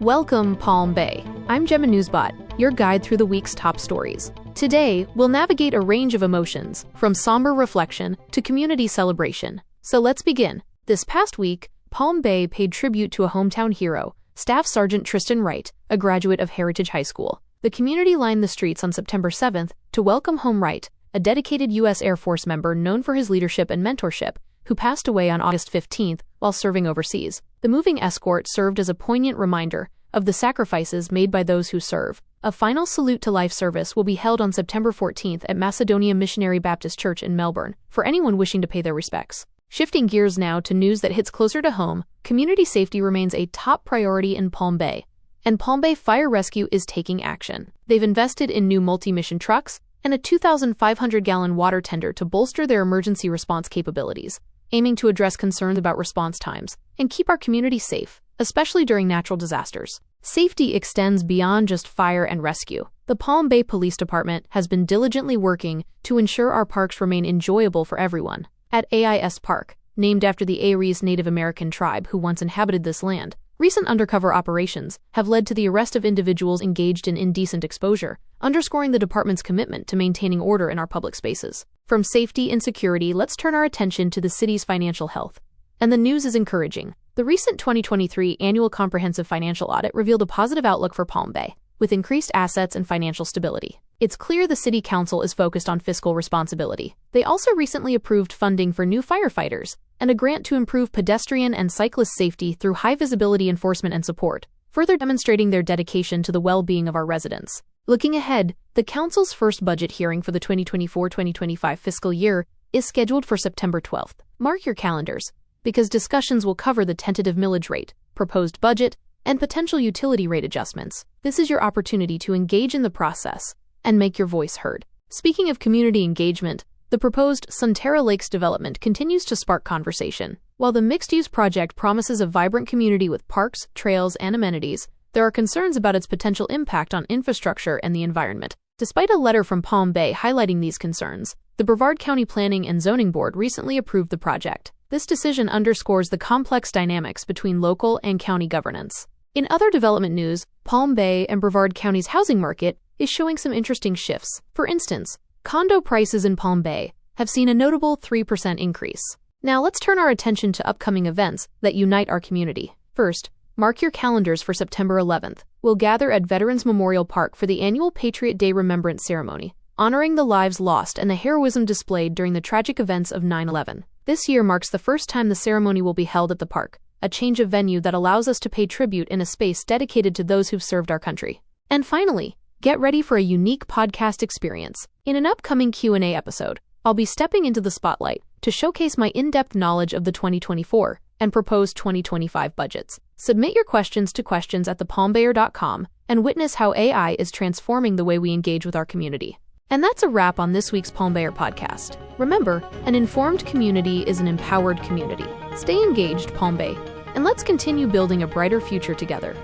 Welcome, Palm Bay. I'm Gemma Newsbot, your guide through the week's top stories. Today, we'll navigate a range of emotions, from somber reflection to community celebration. So let's begin. This past week, Palm Bay paid tribute to a hometown hero, Staff Sgt. Tristen Wright, a graduate of Heritage High School. The community lined the streets on September 7th to welcome home Wright, a dedicated U.S. Air Force member known for his leadership and mentorship, who passed away on August 15th while serving overseas. The moving escort served as a poignant reminder of the sacrifices made by those who serve. A final salute to life service will be held on September 14th at Macedonia Missionary Baptist Church in Melbourne for anyone wishing to pay their respects. Shifting gears now to news that hits closer to home, community safety remains a top priority in Palm Bay, and Palm Bay Fire Rescue is taking action. They've invested in new multi-mission trucks and a 2,500-gallon water tender to bolster their emergency response capabilities, aiming to address concerns about response times and keep our community safe, especially during natural disasters. Safety extends beyond just fire and rescue. The Palm Bay Police Department has been diligently working to ensure our parks remain enjoyable for everyone. At AIS Park, named after the Aries Native American tribe who once inhabited this land, recent undercover operations have led to the arrest of individuals engaged in indecent exposure, underscoring the department's commitment to maintaining order in our public spaces. From safety and security, let's turn our attention to the city's financial health. And the news is encouraging. The recent 2023 Annual Comprehensive Financial Audit revealed a positive outlook for Palm Bay, with increased assets and financial stability. It's clear the City Council is focused on fiscal responsibility. They also recently approved funding for new firefighters and a grant to improve pedestrian and cyclist safety through high-visibility enforcement and support, further demonstrating their dedication to the well-being of our residents. Looking ahead, the Council's first budget hearing for the 2024-2025 fiscal year is scheduled for September 12th. Mark your calendars, because discussions will cover the tentative millage rate, proposed budget, and potential utility rate adjustments. This is your opportunity to engage in the process and make your voice heard. Speaking of community engagement, the proposed SunTerra Lakes development continues to spark conversation. While the mixed-use project promises a vibrant community with parks, trails, and amenities, there are concerns about its potential impact on infrastructure and the environment. Despite a letter from Palm Bay highlighting these concerns, the Brevard County Planning and Zoning Board recently approved the project. This decision underscores the complex dynamics between local and county governance. In other development news, Palm Bay and Brevard County's housing market is showing some interesting shifts. For instance, condo prices in Palm Bay have seen a notable 3% increase. Now let's turn our attention to upcoming events that unite our community. First, mark your calendars for September 11th. We'll gather at Veterans Memorial Park for the annual Patriot Day Remembrance Ceremony, honoring the lives lost and the heroism displayed during the tragic events of 9/11. This year marks the first time the ceremony will be held at the park, a change of venue that allows us to pay tribute in a space dedicated to those who've served our country. And finally, get ready for a unique podcast experience. In an upcoming Q&A episode, I'll be stepping into the spotlight to showcase my in-depth knowledge of the 2024 and proposed 2025 budgets. Submit your questions to questions@thepalmbayer.com and witness how AI is transforming the way we engage with our community. And that's a wrap on this week's Palm Bayer podcast. Remember, an informed community is an empowered community. Stay engaged, Palm Bay, and let's continue building a brighter future together.